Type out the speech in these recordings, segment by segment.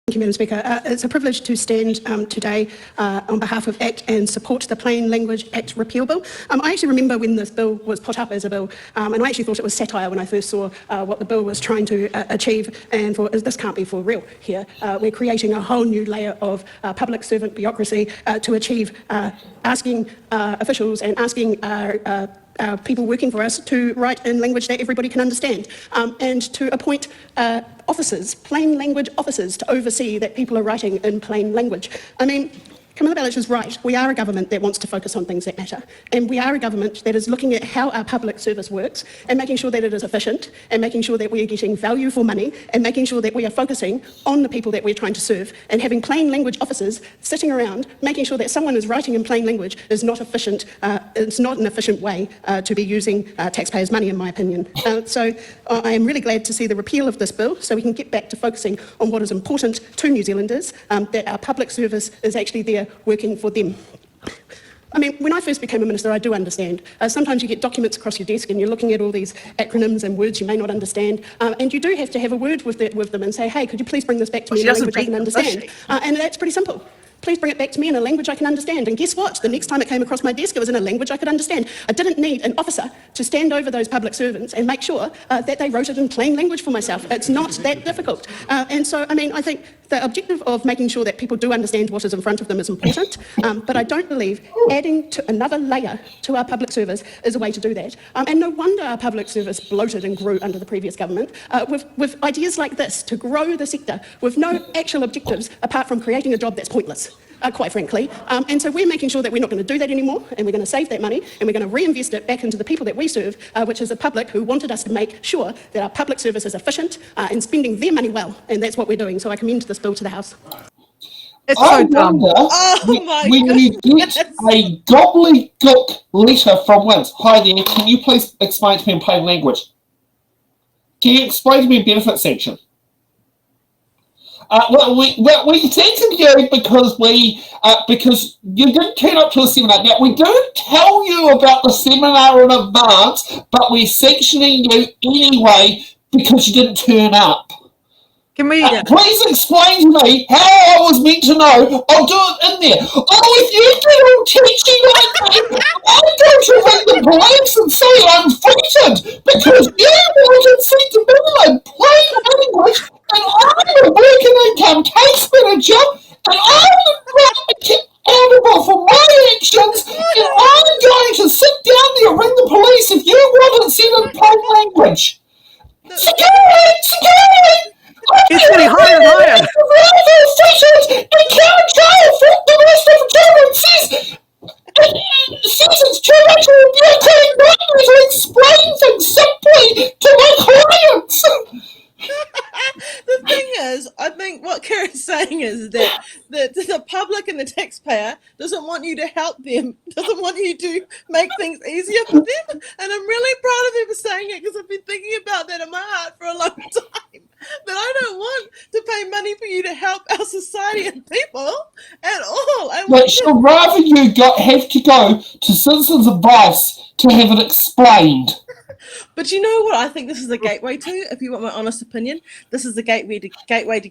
Thank you, Madam Speaker. It's a privilege to stand today on behalf of ACT and support the Plain Language Act repeal bill. I actually remember when this bill was put up as a bill, and I actually thought it was satire when I first saw what the bill was trying to achieve, and this can't be for real here. We're creating a whole new layer of public servant bureaucracy to achieve asking officials and asking people working for us to write in language that everybody can understand, and to appoint officers, plain language officers, to oversee that people are writing in plain language. I mean, Camilla Bellich is right. We are a government that wants to focus on things that matter. And we are a government that is looking at how our public service works and making sure that it is efficient and making sure that we are getting value for money and making sure that we are focusing on the people that we're trying to serve, and having plain language officers sitting around making sure that someone is writing in plain language is not efficient. It's not an efficient way to be using taxpayers' money, in my opinion. So I am really glad to see the repeal of this bill so we can get back to focusing on what is important to New Zealanders, that our public service is actually there working for them. I mean, when I first became a minister, I do understand. Sometimes you get documents across your desk and you're looking at all these acronyms and words you may not understand, and you do have to have a word with them and say, hey, could you please bring this back to me in a language I can understand? And that's pretty simple. Please bring it back to me in a language I can understand. And guess what? The next time it came across my desk, it was in a language I could understand. I didn't need an officer to stand over those public servants and make sure that they wrote it in plain language for myself. It's not that difficult. And so, I mean, I think the objective of making sure that people do understand what is in front of them is important, but I don't believe adding to another layer to our public service is a way to do that. And no wonder our public service bloated and grew under the previous government, with ideas like this, to grow the sector with no actual objectives apart from creating a job that's pointless. Quite frankly. And so we're making sure that we're not going to do that anymore, and we're going to save that money, and we're going to reinvest it back into the people that we serve, which is the public who wanted us to make sure that our public service is efficient and spending their money well, and that's what we're doing. So I commend this bill to the House. It's so dumb. When you get a gobbledygook letter from Wins, hi there, can you please explain to me in plain language? Can you explain to me in benefit section? We teasing you because you didn't turn up to the seminar. Now, we don't tell you about the seminar in advance, but we're sectioning you anyway because you didn't turn up. Can we? Please explain to me how I was meant to know. I'll do it in there. Oh, if you get all teaching like that, I'm going to ring the police and say I'm frightened because you wanted to be in plain language, and I'm a working income tax manager, and I'm accountable for my actions, and I'm going to sit down there and ring the police if you want it said in plain language. Security! It's getting higher and higher. It's too much of a bureaucratic nightmare to explain things simply to my clients. The thing is, I think what Karen's saying is that the public and the taxpayer doesn't want you to help them, doesn't want you to make things easier for them. And I'm really proud of them for saying it, because I've been thinking about that in my heart for a long time. That I don't want to pay money for you to help our society and people at all. So rather you have to go to Citizens Advice to have it explained. But you know what I think this is a gateway to, if you want my honest opinion? This is a gateway to get rid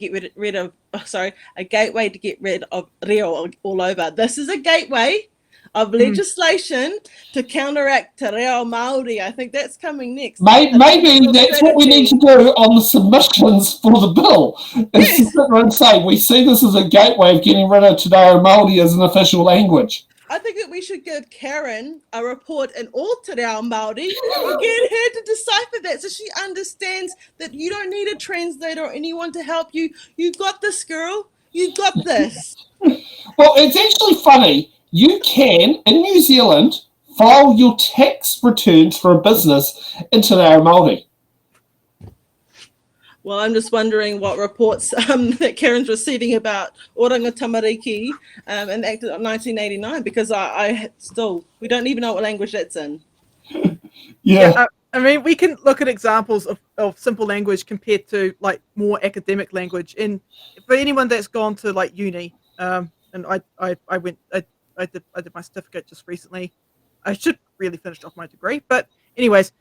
of reo all over. This is a gateway of legislation to counteract te reo Māori. I think that's coming next. Maybe that's what we need to do on the submissions for the bill. Is to sit there and say, we see this as a gateway of getting rid of te reo Māori as an official language. I think that we should give Karen a report in all te reo Māori and get her to decipher that so she understands that you don't need a translator or anyone to help you. You got this, girl. You got this. Well, it's actually funny. You can, in New Zealand, file your tax returns for a business in te reo Māori. Well, I'm just wondering what reports that Karen's receiving about Oranga Tamariki enacted in 1989, because we don't even know what language that's in. Yeah. I mean, we can look at examples of simple language compared to like more academic language. And for anyone that's gone to like uni, and I did my certificate just recently. I should really finish off my degree, but anyways,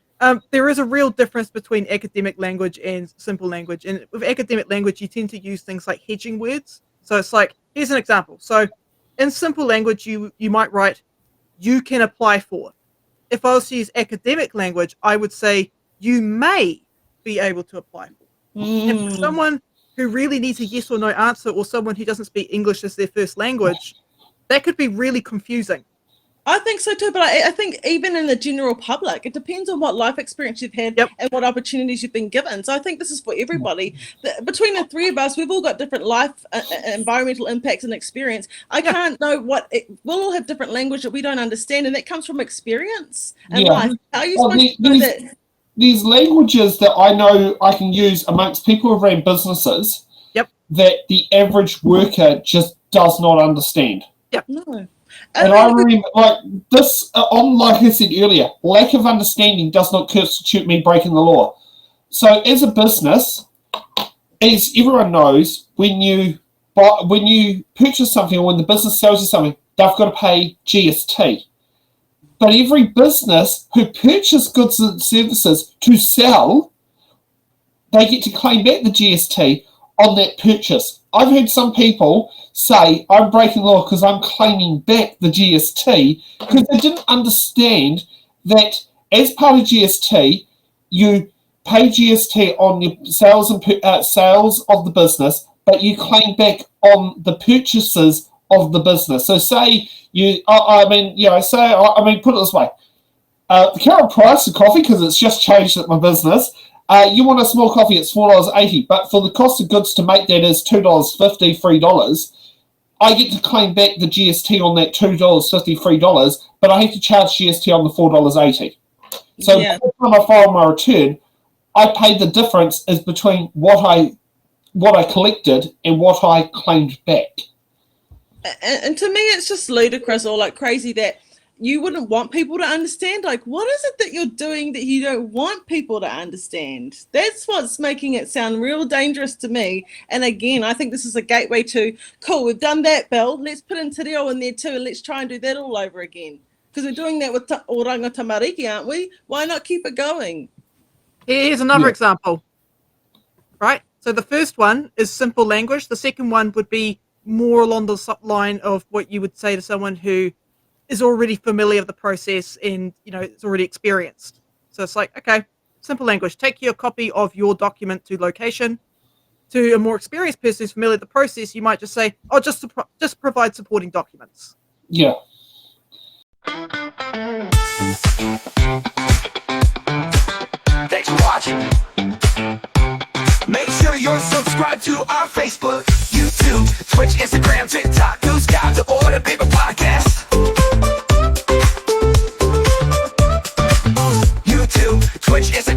There is a real difference between academic language and simple language. And with academic language, you tend to use things like hedging words. So it's like, here's an example. So in simple language, you might write, you can apply for. If I was to use academic language, I would say, you may be able to apply for. And for someone who really needs a yes or no answer, or someone who doesn't speak English as their first language, that could be really confusing. I think so too, but I think even in the general public, it depends on what life experience you've had and what opportunities you've been given. So I think this is for everybody. Between the three of us, we've all got different life, environmental impacts and experience. I can't know we'll all have different language that we don't understand, and that comes from experience and life. How are you supposed to know that? These languages that I know I can use amongst people who ran businesses that the average worker just does not understand. No. And I remember, like this, like I said earlier, lack of understanding does not constitute me breaking the law. So, as a business, as everyone knows, when you purchase something or when the business sells you something, they've got to pay GST. But every business who purchases goods and services to sell, they get to claim back the GST on that purchase. I've heard some people say, I'm breaking the law because I'm claiming back the GST, because they didn't understand that as part of GST, you pay GST on your sales and sales of the business, but you claim back on the purchases of the business. So say put it this way. The current price of coffee, because it's just changed at my business, you want a small coffee, it's $4.80, but for the cost of goods to make that is $2.50, $3, I get to claim back the GST on that $2.50, $3, but I have to charge GST on the $4.80. So by the time I file my return, I paid the difference is between what I collected and what I claimed back. And to me, it's just ludicrous or like crazy that you wouldn't want people to understand. Like, what is it that you're doing that you don't want people to understand? That's what's making it sound real dangerous to me. And again, I think this is a gateway to, cool, we've done that, Bill. Let's put in te reo in there too, and let's try and do that all over again. Because we're doing that with oranga tamariki, aren't we? Why not keep it going? Here's another example, right? So the first one is simple language. The second one would be more along the line of what you would say to someone who is already familiar with the process and, it's already experienced. So it's like, okay, simple language. Take your copy of your document to location. To a more experienced person who's familiar with the process, you might just say, just provide supporting documents. Yeah. Thanks for watching. Make sure you're subscribed to our Facebook, YouTube, Twitch, Instagram, TikTok, News Guide, the Order Paper Podcast. YouTube, Twitch, Instagram.